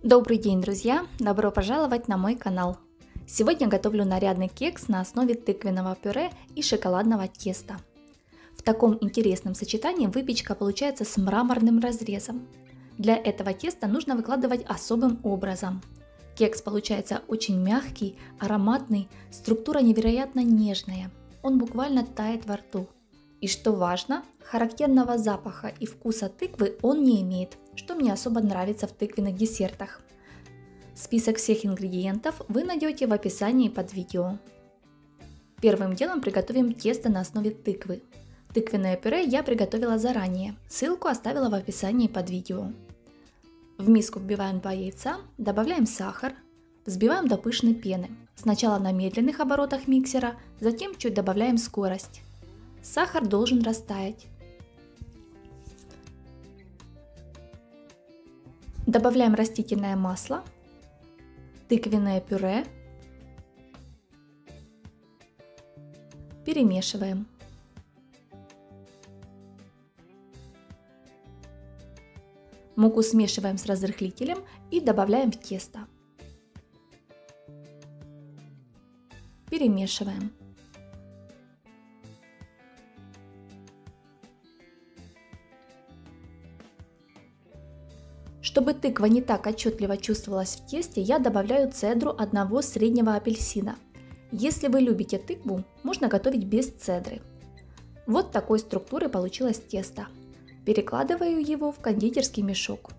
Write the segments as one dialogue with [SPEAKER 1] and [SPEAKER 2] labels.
[SPEAKER 1] Добрый день, друзья! Добро пожаловать на мой канал! Сегодня готовлю нарядный кекс на основе тыквенного пюре и шоколадного теста. В таком интересном сочетании выпечка получается с мраморным разрезом. Для этого теста нужно выкладывать особым образом. Кекс получается очень мягкий, ароматный, структура невероятно нежная. Он буквально тает во рту. И что важно, характерного запаха и вкуса тыквы он не имеет, что мне особо нравится в тыквенных десертах. Список всех ингредиентов вы найдете в описании под видео. Первым делом приготовим тесто на основе тыквы. Тыквенное пюре я приготовила заранее, ссылку оставила в описании под видео. В миску вбиваем 2 яйца, добавляем сахар, взбиваем до пышной пены. Сначала на медленных оборотах миксера, затем чуть добавляем скорость. Сахар должен растаять. Добавляем растительное масло, тыквенное пюре, перемешиваем. Муку смешиваем с разрыхлителем и добавляем в тесто. Перемешиваем. Чтобы тыква не так отчетливо чувствовалась в тесте, я добавляю цедру одного среднего апельсина. Если вы любите тыкву, можно готовить без цедры. Вот такой структуры получилось тесто. Перекладываю его в кондитерский мешок.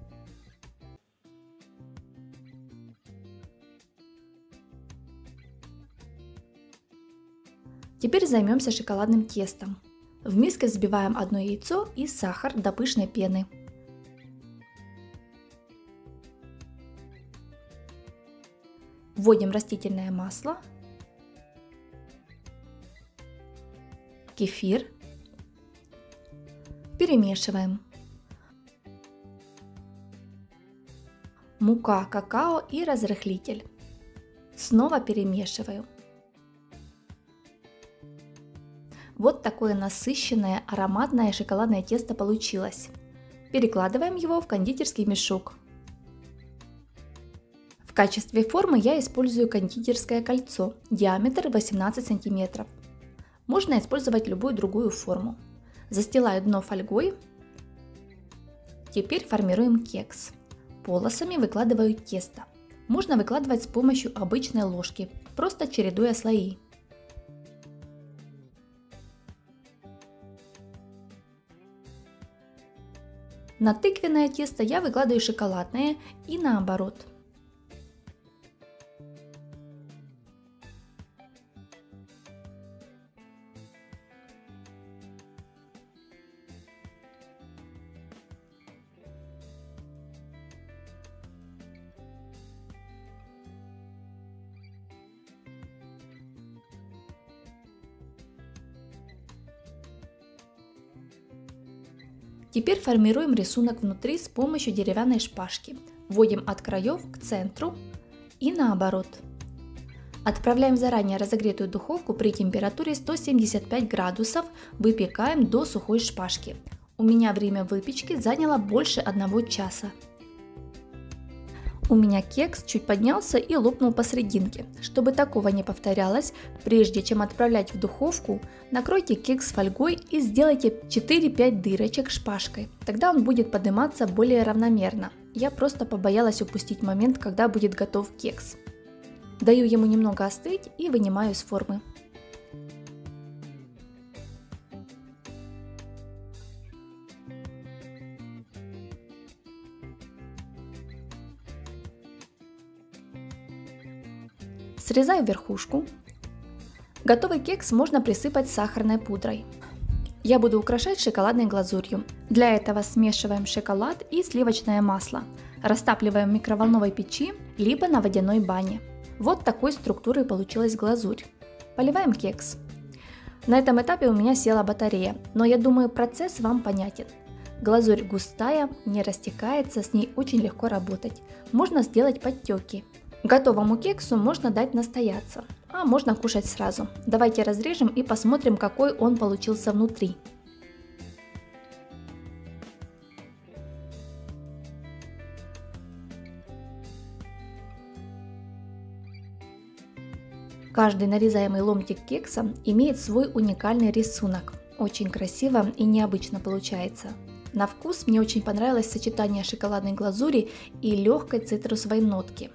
[SPEAKER 1] Теперь займемся шоколадным тестом. В миске взбиваем одно яйцо и сахар до пышной пены. Вводим растительное масло, кефир, перемешиваем. Мука, какао и разрыхлитель. Снова перемешиваю. Вот такое насыщенное ароматное шоколадное тесто получилось. Перекладываем его в кондитерский мешок. В качестве формы я использую кондитерское кольцо, диаметр 18 см. Можно использовать любую другую форму. Застилаю дно фольгой. Теперь формируем кекс. Полосами выкладываю тесто. Можно выкладывать с помощью обычной ложки, просто чередуя слои. На тыквенное тесто я выкладываю шоколадное и наоборот. Теперь формируем рисунок внутри с помощью деревянной шпажки. Вводим от краев к центру и наоборот. Отправляем в заранее разогретую духовку при температуре 175 градусов, выпекаем до сухой шпажки. У меня время выпечки заняло больше 1 часа. У меня кекс чуть поднялся и лопнул посерединке. Чтобы такого не повторялось, прежде чем отправлять в духовку, накройте кекс фольгой и сделайте 4-5 дырочек шпажкой. Тогда он будет подниматься более равномерно. Я просто побоялась упустить момент, когда будет готов кекс. Даю ему немного остыть и вынимаю из формы. Срезаю верхушку. Готовый кекс можно присыпать сахарной пудрой. Я буду украшать шоколадной глазурью. Для этого смешиваем шоколад и сливочное масло. Растапливаем в микроволновой печи, либо на водяной бане. Вот такой структурой получилась глазурь. Поливаем кекс. На этом этапе у меня села батарея, но я думаю, процесс вам понятен. Глазурь густая, не растекается, с ней очень легко работать. Можно сделать подтеки. Готовому кексу можно дать настояться, а можно кушать сразу. Давайте разрежем и посмотрим, какой он получился внутри. Каждый нарезаемый ломтик кекса имеет свой уникальный рисунок. Очень красиво и необычно получается. На вкус мне очень понравилось сочетание шоколадной глазури и легкой цитрусовой нотки.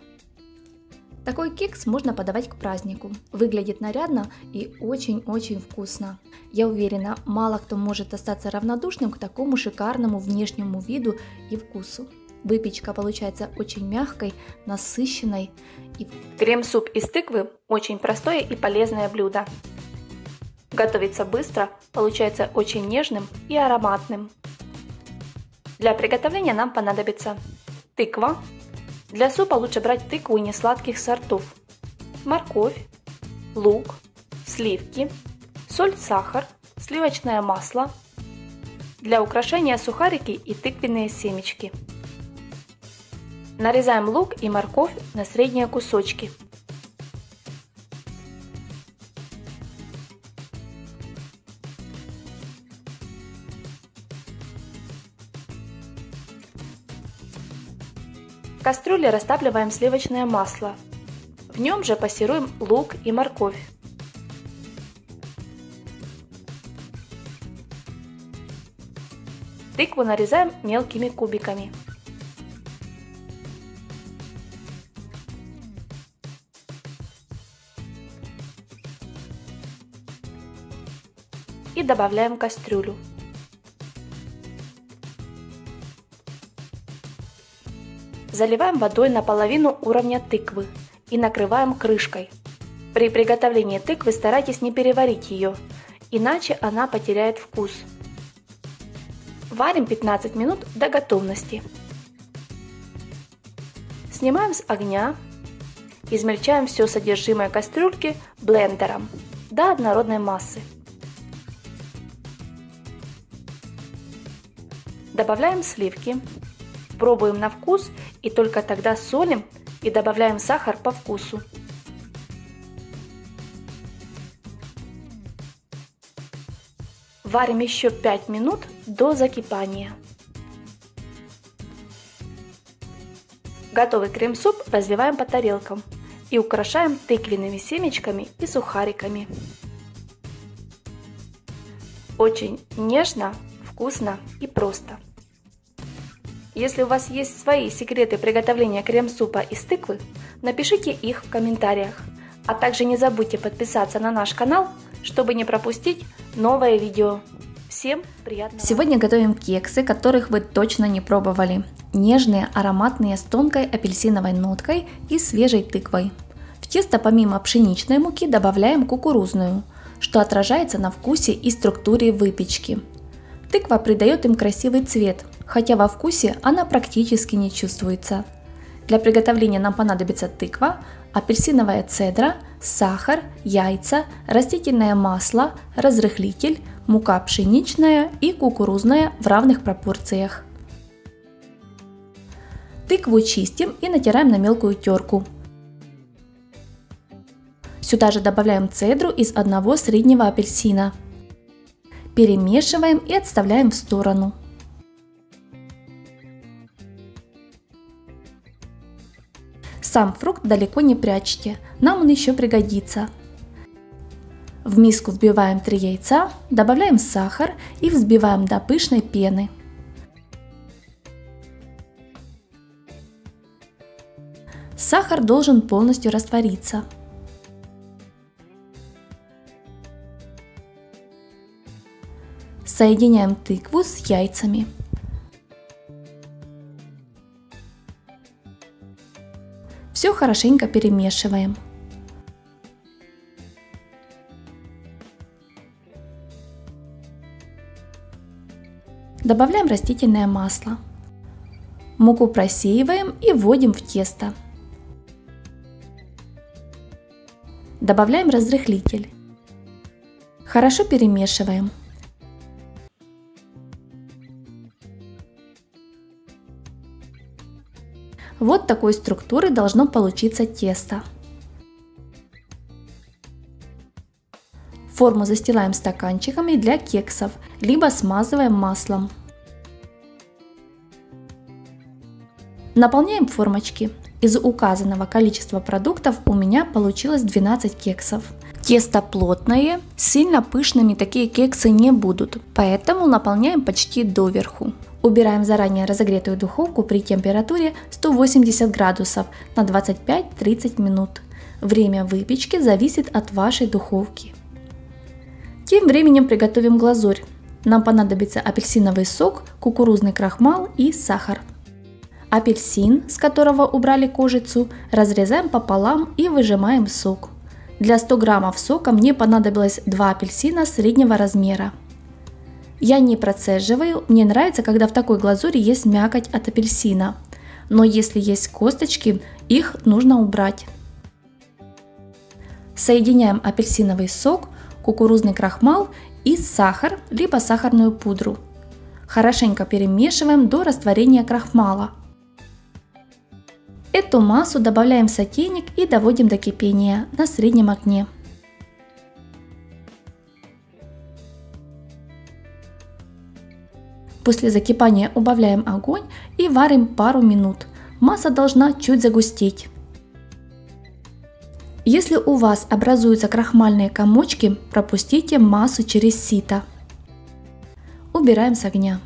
[SPEAKER 1] Такой кекс можно подавать к празднику. Выглядит нарядно и очень-очень вкусно. Я уверена, мало кто может остаться равнодушным к такому шикарному внешнему виду и вкусу. Выпечка получается очень мягкой, насыщенной. Крем-суп из тыквы – очень простое и полезное блюдо. Готовится быстро, получается очень нежным и ароматным. Для приготовления нам понадобится тыква. Для супа лучше брать тыкву несладких сортов. Морковь, лук, сливки, соль, сахар, сливочное масло. Для украшения сухарики и тыквенные семечки. Нарезаем лук и морковь на средние кусочки. В кастрюле растапливаем сливочное масло. В нем же пассируем лук и морковь. Тыкву нарезаем мелкими кубиками. И добавляем в кастрюлю. Заливаем водой наполовину уровня тыквы и накрываем крышкой. При приготовлении тыквы старайтесь не переварить ее, иначе она потеряет вкус. Варим 15 минут до готовности. Снимаем с огня, измельчаем все содержимое кастрюльки блендером до однородной массы. Добавляем сливки, пробуем на вкус и только тогда солим и добавляем сахар по вкусу. Варим еще 5 минут до закипания. Готовый крем-суп разливаем по тарелкам и украшаем тыквенными семечками и сухариками. Очень нежно, вкусно и просто. Если у вас есть свои секреты приготовления крем-супа из тыквы, напишите их в комментариях. А также не забудьте подписаться на наш канал, чтобы не пропустить новое видео. Всем приятного! Сегодня готовим кексы, которых вы точно не пробовали. Нежные, ароматные, с тонкой апельсиновой ноткой и свежей тыквой. В тесто помимо пшеничной муки добавляем кукурузную, что отражается на вкусе и структуре выпечки. Тыква придает им красивый цвет, хотя во вкусе она практически не чувствуется. Для приготовления нам понадобится тыква, апельсиновая цедра, сахар, яйца, растительное масло, разрыхлитель, мука пшеничная и кукурузная в равных пропорциях. Тыкву чистим и натираем на мелкую терку. Сюда же добавляем цедру из одного среднего апельсина. Перемешиваем и отставляем в сторону. Сам фрукт далеко не прячьте, нам он еще пригодится. В миску вбиваем 3 яйца, добавляем сахар и взбиваем до пышной пены. Сахар должен полностью раствориться. Соединяем тыкву с яйцами. Все хорошенько перемешиваем. Добавляем растительное масло. Муку просеиваем и вводим в тесто. Добавляем разрыхлитель. Хорошо перемешиваем. Вот такой структуры должно получиться тесто. Форму застилаем стаканчиками для кексов, либо смазываем маслом. Наполняем формочки. Из указанного количества продуктов у меня получилось 12 кексов. Тесто плотное, сильно пышными такие кексы не будут, поэтому наполняем почти доверху. Убираем заранее разогретую духовку при температуре 180 градусов на 25-30 минут. Время выпечки зависит от вашей духовки. Тем временем приготовим глазурь. Нам понадобится апельсиновый сок, кукурузный крахмал и сахар. Апельсин, с которого убрали кожицу, разрезаем пополам и выжимаем сок. Для 100 граммов сока мне понадобилось 2 апельсина среднего размера. Я не процеживаю, мне нравится, когда в такой глазури есть мякоть от апельсина. Но если есть косточки, их нужно убрать. Соединяем апельсиновый сок, кукурузный крахмал и сахар, либо сахарную пудру. Хорошенько перемешиваем до растворения крахмала. Эту массу добавляем в сотейник и доводим до кипения на среднем огне. После закипания убавляем огонь и варим пару минут. Масса должна чуть загустеть. Если у вас образуются крахмальные комочки, пропустите массу через сито. Убираем с огня.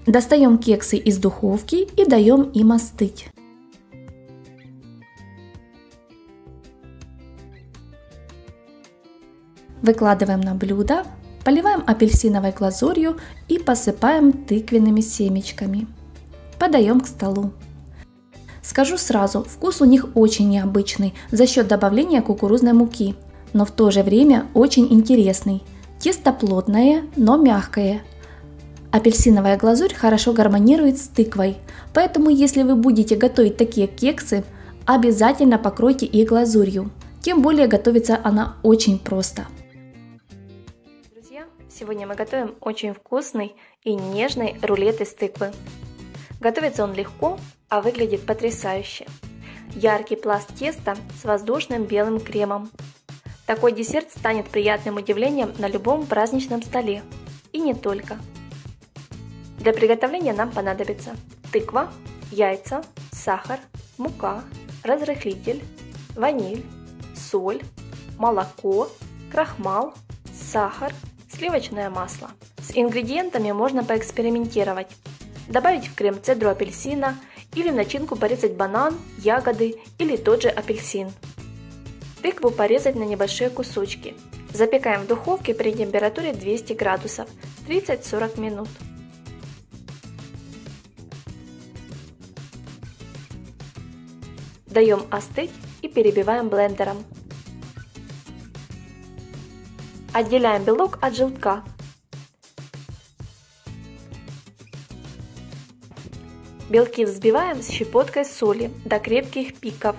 [SPEAKER 1] Достаем кексы из духовки и даем им остыть. Выкладываем на блюдо, поливаем апельсиновой глазурью и посыпаем тыквенными семечками. Подаем к столу. Скажу сразу, вкус у них очень необычный за счет добавления кукурузной муки, но в то же время очень интересный. Тесто плотное, но мягкое. Апельсиновая глазурь хорошо гармонирует с тыквой, поэтому если вы будете готовить такие кексы, обязательно покройте их глазурью. Тем более готовится она очень просто. Друзья, сегодня мы готовим очень вкусный и нежный рулет из тыквы. Готовится он легко, а выглядит потрясающе. Яркий пласт теста с воздушным белым кремом. Такой десерт станет приятным удивлением на любом праздничном столе. И не только. Для приготовления нам понадобится тыква, яйца, сахар, мука, разрыхлитель, ваниль, соль, молоко, крахмал, сахар, сливочное масло. С ингредиентами можно поэкспериментировать. Добавить в крем цедру апельсина или в начинку порезать банан, ягоды или тот же апельсин. Тыкву порезать на небольшие кусочки. Запекаем в духовке при температуре 200 градусов 30-40 минут. Даем остыть и перебиваем блендером. Отделяем белок от желтка. Белки взбиваем с щепоткой соли до крепких пиков.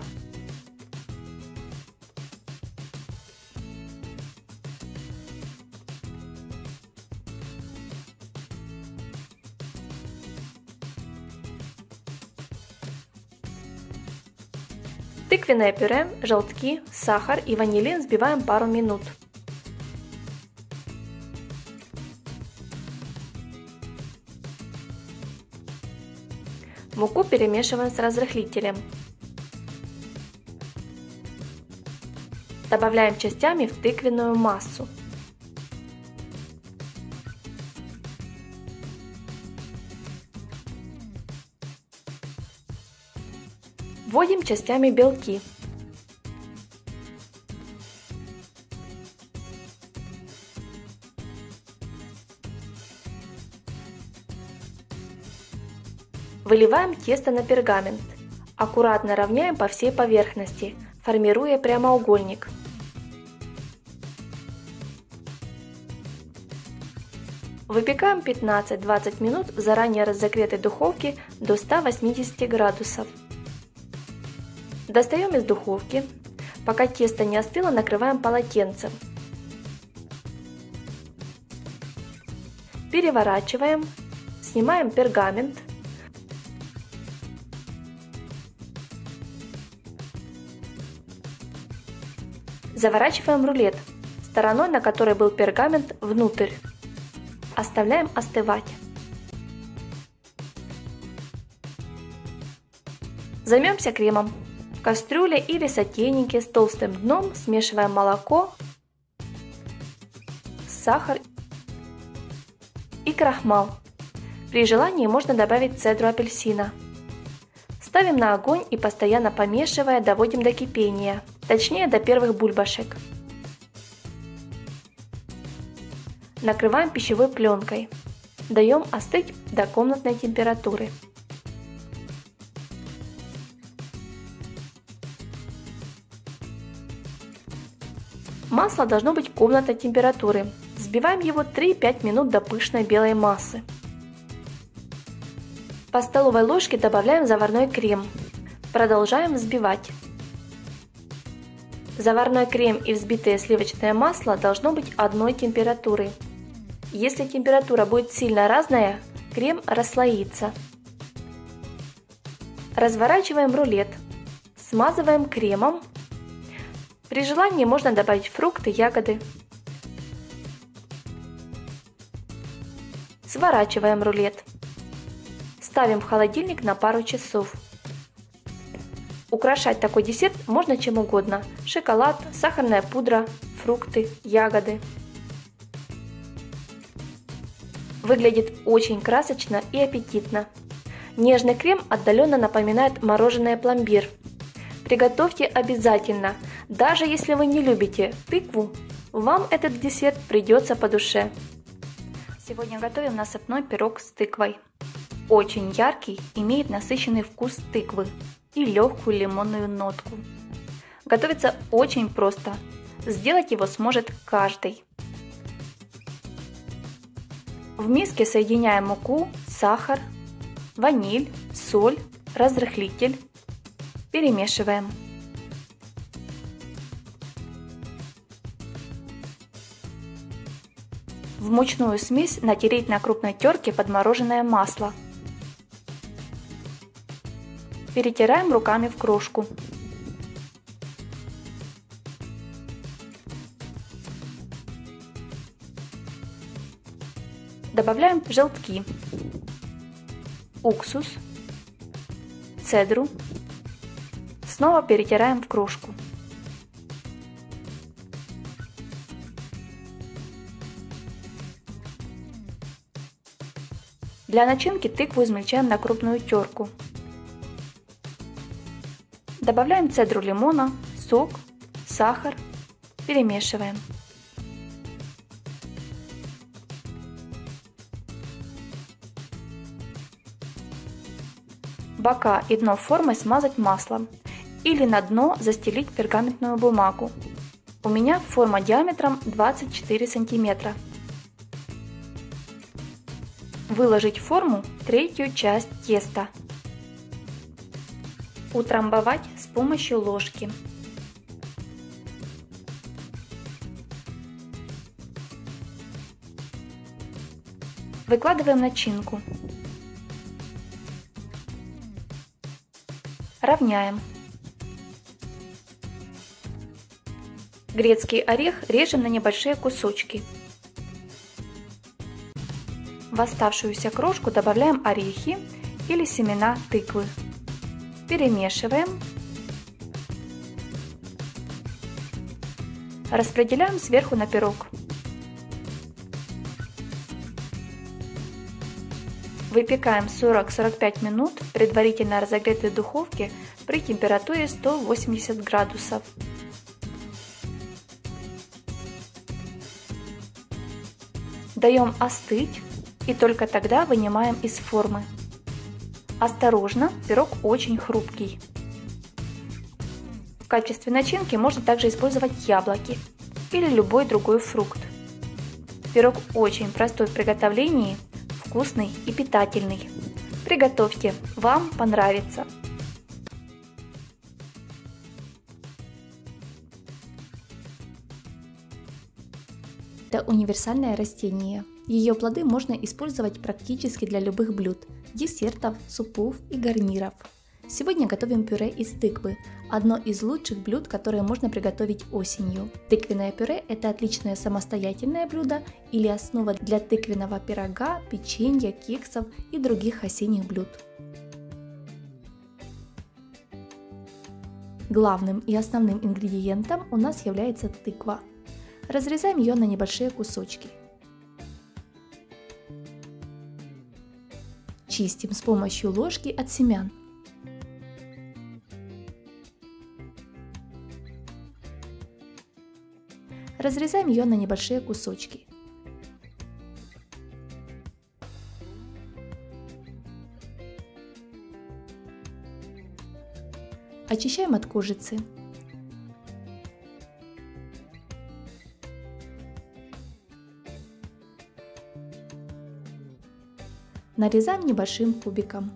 [SPEAKER 1] Тыквенное пюре, желтки, сахар и ванилин взбиваем пару минут. Муку перемешиваем с разрыхлителем. Добавляем частями в тыквенную массу. Вводим частями белки. Выливаем тесто на пергамент. Аккуратно равняем по всей поверхности, формируя прямоугольник. Выпекаем 15-20 минут в заранее разогретой духовке до 180 градусов. Достаем из духовки. Пока тесто не остыло, накрываем полотенцем. Переворачиваем, снимаем пергамент. Заворачиваем рулет. стороной, на которой был пергамент, внутрь. Оставляем остывать. Займемся кремом. В кастрюле или сотейнике с толстым дном смешиваем молоко, сахар и крахмал. При желании можно добавить цедру апельсина. Ставим на огонь и, постоянно помешивая, доводим до кипения, точнее до первых бульбашек. Накрываем пищевой пленкой. Даем остыть до комнатной температуры. Масло должно быть комнатной температуры. Взбиваем его 3-5 минут до пышной белой массы. По столовой ложке добавляем заварной крем. Продолжаем взбивать. Заварной крем и взбитое сливочное масло должно быть одной температуры. Если температура будет сильно разная, крем расслоится. Разворачиваем рулет. Смазываем кремом. При желании можно добавить фрукты, ягоды. Сворачиваем рулет. Ставим в холодильник на пару часов. Украшать такой десерт можно чем угодно. Шоколад, сахарная пудра, фрукты, ягоды. Выглядит очень красочно и аппетитно. Нежный крем отдаленно напоминает мороженое пломбир. Приготовьте обязательно. Даже если вы не любите тыкву, вам этот десерт придется по душе. Сегодня готовим насыпной пирог с тыквой. Очень яркий, имеет насыщенный вкус тыквы и легкую лимонную нотку. Готовится очень просто. Сделать его сможет каждый. В миске соединяем муку, сахар, ваниль, соль, разрыхлитель. Перемешиваем. В мучную смесь натереть на крупной терке подмороженное масло. Перетираем руками в крошку. Добавляем желтки, уксус, цедру. Снова перетираем в крошку. Для начинки тыкву измельчаем на крупную терку. Добавляем цедру лимона, сок, сахар, перемешиваем. Бока и дно формы смазать маслом или на дно застелить пергаментную бумагу. У меня форма диаметром 24 см. Выложить в форму третью часть теста. Утрамбовать с помощью ложки. Выкладываем начинку. Равняем. Грецкий орех режем на небольшие кусочки. В оставшуюся крошку добавляем орехи или семена тыквы. Перемешиваем. Распределяем сверху на пирог. Выпекаем 40-45 минут в предварительно разогретой духовке при температуре 180 градусов. Даем остыть и только тогда вынимаем из формы. Осторожно, пирог очень хрупкий. В качестве начинки можно также использовать яблоки или любой другой фрукт. Пирог очень простой в приготовлении, вкусный и питательный. Приготовьте, вам понравится. Это универсальное растение. Ее плоды можно использовать практически для любых блюд, десертов, супов и гарниров. Сегодня готовим пюре из тыквы, одно из лучших блюд, которые можно приготовить осенью. Тыквенное пюре – это отличное самостоятельное блюдо или основа для тыквенного пирога, печенья, кексов и других осенних блюд. Главным и основным ингредиентом у нас является тыква. Разрезаем ее на небольшие кусочки. Чистим с помощью ложки от семян. Разрезаем ее на небольшие кусочки. Очищаем от кожицы. Нарезаем небольшим кубиком.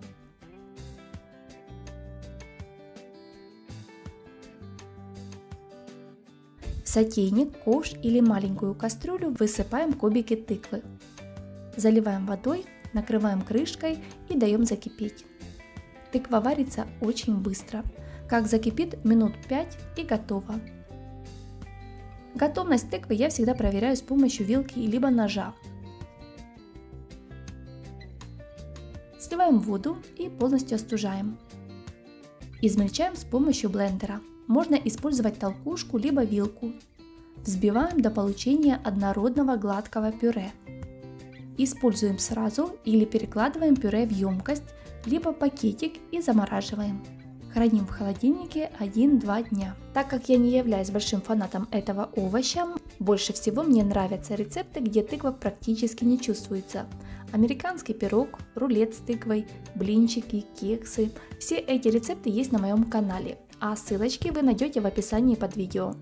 [SPEAKER 1] В сотейник, ковш или маленькую кастрюлю высыпаем кубики тыквы. Заливаем водой, накрываем крышкой и даем закипеть. Тыква варится очень быстро. Как закипит, минут 5 и готово. Готовность тыквы я всегда проверяю с помощью вилки либо ножа. Сливаем воду и полностью остужаем. Измельчаем с помощью блендера. Можно использовать толкушку либо вилку. Взбиваем до получения однородного гладкого пюре. Используем сразу или перекладываем пюре в емкость, либо пакетик и замораживаем. Храним в холодильнике 1-2 дня. Так как я не являюсь большим фанатом этого овоща, больше всего мне нравятся рецепты, где тыква практически не чувствуется. Американский пирог, рулет с тыквой, блинчики, кексы. Все эти рецепты есть на моем канале, а ссылочки вы найдете в описании под видео.